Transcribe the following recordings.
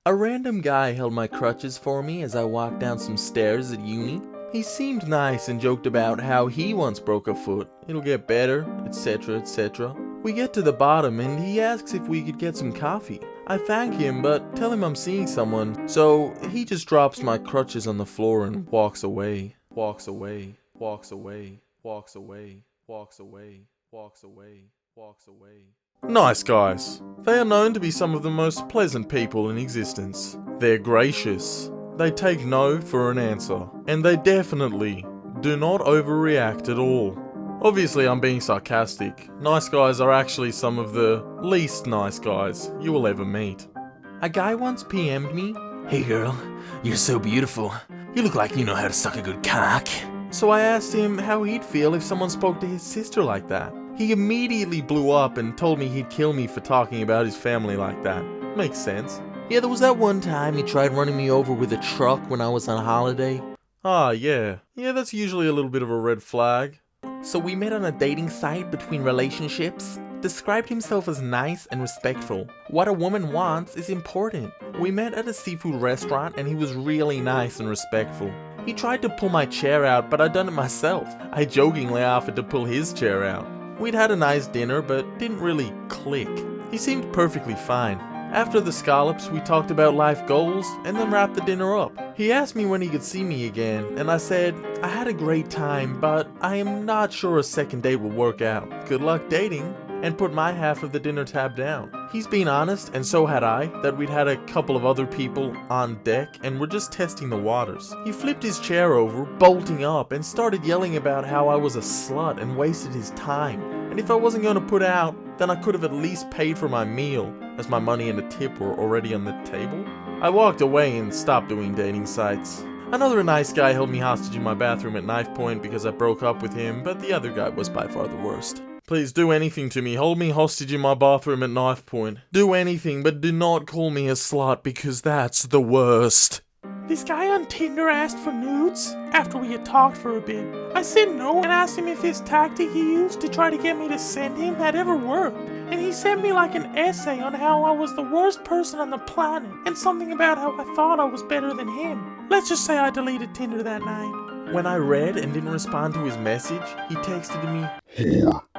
A random guy held my crutches for me as I walked down some stairs at uni. He seemed nice and joked about how he once broke a foot. It'll get better, etc, etc. We get to the bottom and he asks if we could get some coffee. I thank him but tell him I'm seeing someone, so he just drops my crutches on the floor and walks away. Walks away, walks away, walks away, walks away, walks away, walks away. Nice guys. They are known to be some of the most pleasant people in existence. They're gracious. They take no for an answer. And they definitely do not overreact at all. Obviously I'm being sarcastic. Nice guys are actually some of the least nice guys you will ever meet. A guy once PM'd me, "Hey girl, you're so beautiful. You look like you know how to suck a good cock." So I asked him how he'd feel if someone spoke to his sister like that. He immediately blew up and told me he'd kill me for talking about his family like that. Makes sense. Yeah, there was that one time he tried running me over with a truck when I was on holiday. Ah, yeah. Yeah, that's usually a little bit of a red flag. So we met on a dating site between relationships. Described himself as nice and respectful. What a woman wants is important. We met at a seafood restaurant and he was really nice and respectful. He tried to pull my chair out, but I'd done it myself. I jokingly offered to pull his chair out. We'd had a nice dinner, but didn't really click. He seemed perfectly fine. After the scallops, we talked about life goals, and then wrapped the dinner up. He asked me when he could see me again, and I said, I had a great time, but I am not sure a second date will work out. Good luck dating, and put my half of the dinner tab down. He's been honest, and so had I, that we'd had a couple of other people on deck, and were just testing the waters. He flipped his chair over, bolting up, and started yelling about how I was a slut and wasted his time. And if I wasn't going to put out, then I could have at least paid for my meal, as my money and the tip were already on the table. I walked away and stopped doing dating sites. Another nice guy held me hostage in my bathroom at knife point because I broke up with him, but the other guy was by far the worst. Please do anything to me, hold me hostage in my bathroom at knife point. Do anything, but do not call me a slut because that's the worst. This guy on Tinder asked for nudes after we had talked for a bit. I said no and asked him if this tactic he used to try to get me to send him had ever worked. And he sent me like an essay on how I was the worst person on the planet and something about how I thought I was better than him. Let's just say I deleted Tinder that night. When I read and didn't respond to his message, he texted me,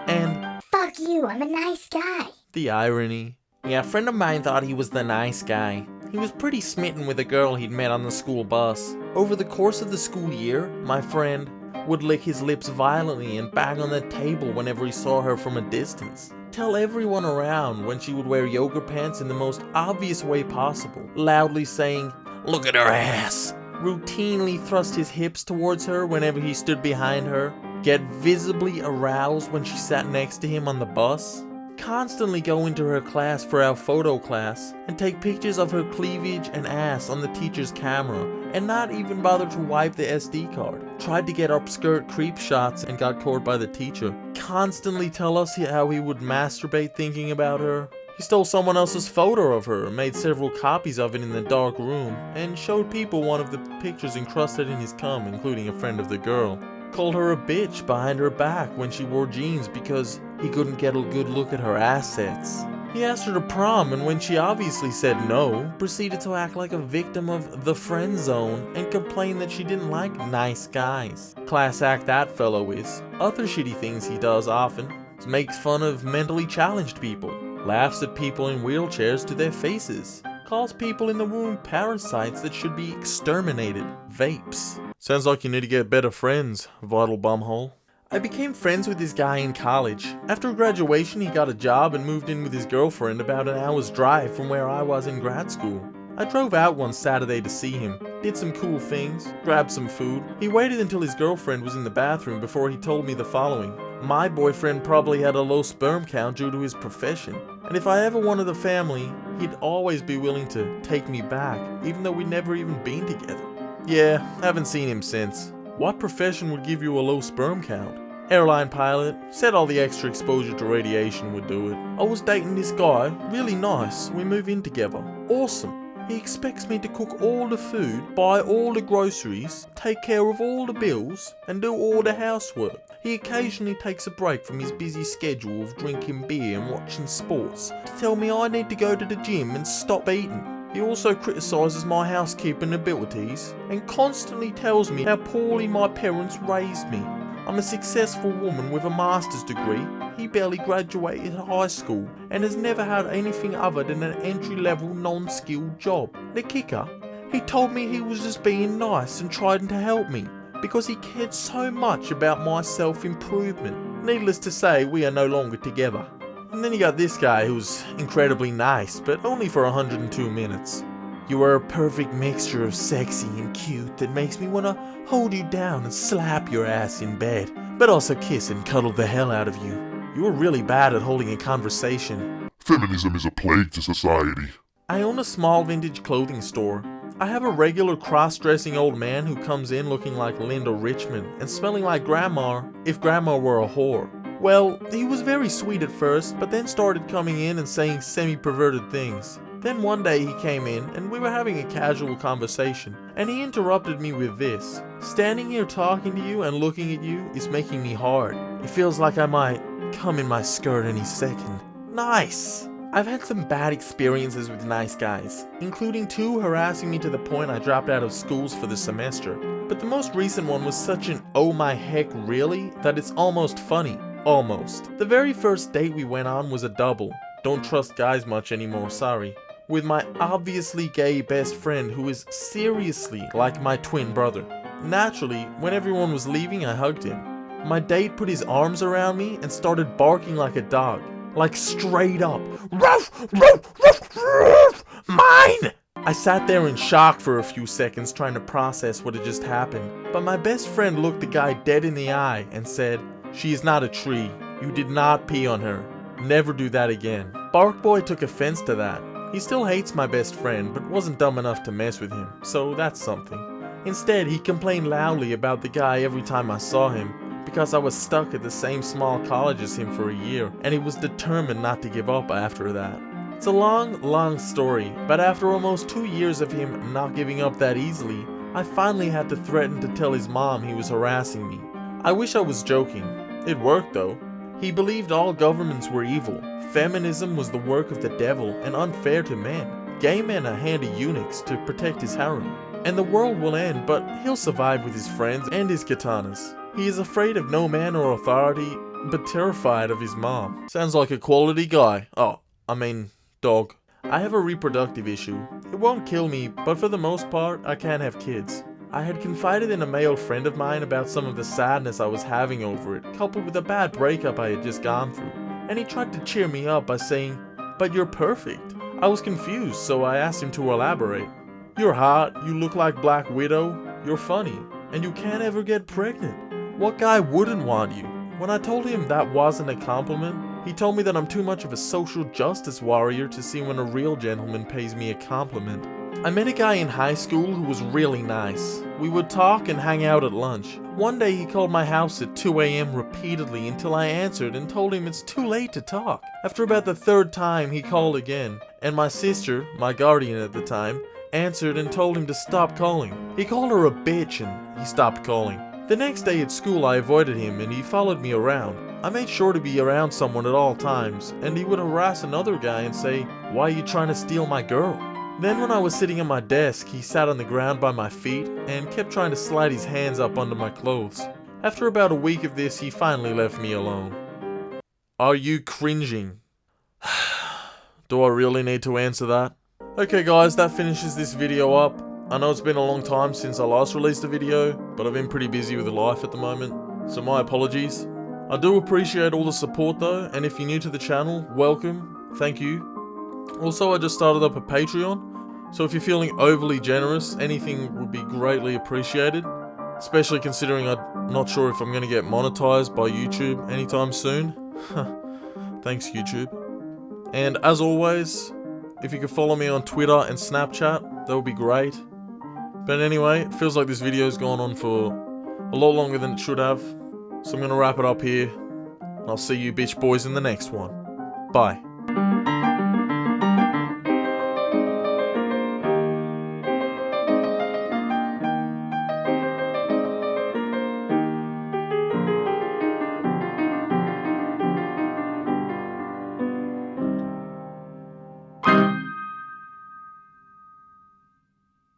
and "Fuck you, I'm a nice guy." The irony. Yeah, a friend of mine thought he was the nice guy. He was pretty smitten with a girl he'd met on the school bus. Over the course of the school year, my friend would lick his lips violently and bang on the table whenever he saw her from a distance. Tell everyone around when she would wear yoga pants in the most obvious way possible, loudly saying, "Look at her ass." Routinely thrust his hips towards her whenever he stood behind her. Get visibly aroused when she sat next to him on the bus. Constantly go into her class for our photo class and take pictures of her cleavage and ass on the teacher's camera and not even bother to wipe the SD card. Tried to get upskirt creep shots and got caught by the teacher. Constantly tell us how he would masturbate thinking about her. He stole someone else's photo of her, made several copies of it in the dark room, and showed people one of the pictures encrusted in his cum, including a friend of the girl. Called her a bitch behind her back when she wore jeans because he couldn't get a good look at her assets. He asked her to prom, and when she obviously said no, proceeded to act like a victim of the friend zone and complain that she didn't like nice guys. Class act that fellow is. Other shitty things he does often is makes fun of mentally challenged people, laughs at people in wheelchairs to their faces, calls people in the womb parasites that should be exterminated, vapes. Sounds like you need to get better friends, vital bumhole. I became friends with this guy in college. After graduation, he got a job and moved in with his girlfriend about an hour's drive from where I was in grad school. I drove out one Saturday to see him, did some cool things, grabbed some food. He waited until his girlfriend was in the bathroom before he told me the following. My boyfriend probably had a low sperm count due to his profession, and if I ever wanted a family, he'd always be willing to take me back, even though we'd never even been together. Yeah, haven't seen him since. What profession would give you a low sperm count? Airline pilot, said all the extra exposure to radiation would do it. I was dating this guy, really nice, we move in together. Awesome. He expects me to cook all the food, buy all the groceries, take care of all the bills, and do all the housework. He occasionally takes a break from his busy schedule of drinking beer and watching sports to tell me I need to go to the gym and stop eating. He also criticises my housekeeping abilities and constantly tells me how poorly my parents raised me. I'm a successful woman with a master's degree. He barely graduated high school and has never had anything other than an entry-level non-skilled job. The kicker? He told me he was just being nice and trying to help me because he cared so much about my self-improvement. Needless to say, we are no longer together. And then you got this guy who's incredibly nice, but only for 102 minutes. You are a perfect mixture of sexy and cute that makes me want to hold you down and slap your ass in bed, but also kiss and cuddle the hell out of you. You are really bad at holding a conversation. Feminism is a plague to society. I own a small vintage clothing store. I have a regular cross-dressing old man who comes in looking like Linda Richmond and smelling like Grandma if Grandma were a whore. Well, he was very sweet at first, but then started coming in and saying semi-perverted things. Then one day he came in and we were having a casual conversation, and he interrupted me with this. Standing here talking to you and looking at you is making me hard. It feels like I might come in my skirt any second. Nice! I've had some bad experiences with nice guys, including 2 harassing me to the point I dropped out of schools for the semester. But the most recent one was such an oh my heck really that it's almost funny. Almost. The very first date we went on was a double. Don't trust guys much anymore, sorry. With my obviously gay best friend who is seriously like my twin brother. Naturally, when everyone was leaving, I hugged him. My date put his arms around me and started barking like a dog. Like straight up. Ruff, ruff, ruff, ruff, mine! I sat there in shock for a few seconds trying to process what had just happened. But my best friend looked the guy dead in the eye and said, "She is not a tree. You did not pee on her. Never do that again." Bark Boy took offense to that. He still hates my best friend, but wasn't dumb enough to mess with him, so that's something. Instead, he complained loudly about the guy every time I saw him, because I was stuck at the same small college as him for a year, and he was determined not to give up after that. It's a long story, but after almost 2 years of him not giving up that easily, I finally had to threaten to tell his mom he was harassing me. I wish I was joking. It worked though. He believed all governments were evil. Feminism was the work of the devil and unfair to men. Gay men are handy eunuchs to protect his harem. And the world will end, but he'll survive with his friends and his katanas. He is afraid of no man or authority, but terrified of his mom. Sounds like a quality guy. Dog. I have a reproductive issue. It won't kill me, but for the most part, I can't have kids. I had confided in a male friend of mine about some of the sadness I was having over it, coupled with a bad breakup I had just gone through. And he tried to cheer me up by saying, "But you're perfect." I was confused, so I asked him to elaborate. "You're hot, you look like Black Widow, you're funny, and you can't ever get pregnant. What guy wouldn't want you?" When I told him that wasn't a compliment, he told me that I'm too much of a social justice warrior to see when a real gentleman pays me a compliment. I met a guy in high school who was really nice. We would talk and hang out at lunch. One day he called my house at 2 a.m. repeatedly until I answered and told him it's too late to talk. After about the 3rd time he called again, and my sister, my guardian at the time, answered and told him to stop calling. He called her a bitch and he stopped calling. The next day at school I avoided him and he followed me around. I made sure to be around someone at all times, and he would harass another guy and say, "Why are you trying to steal my girl?" Then when I was sitting at my desk, he sat on the ground by my feet and kept trying to slide his hands up under my clothes. After about a week of this, he finally left me alone. Are you cringing? Do I really need to answer that? Okay guys, that finishes this video up. I know it's been a long time since I last released a video, but I've been pretty busy with life at the moment, so my apologies. I do appreciate all the support though, and if you're new to the channel, welcome, thank you. Also, I just started up a Patreon, so if you're feeling overly generous, anything would be greatly appreciated. Especially considering I'm not sure if I'm going to get monetized by YouTube anytime soon. Thanks YouTube. And as always, if you could follow me on Twitter and Snapchat, that would be great. But anyway, it feels like this video's gone on for a lot longer than it should have. So I'm going to wrap it up here. And I'll see you bitch boys in the next one. Bye.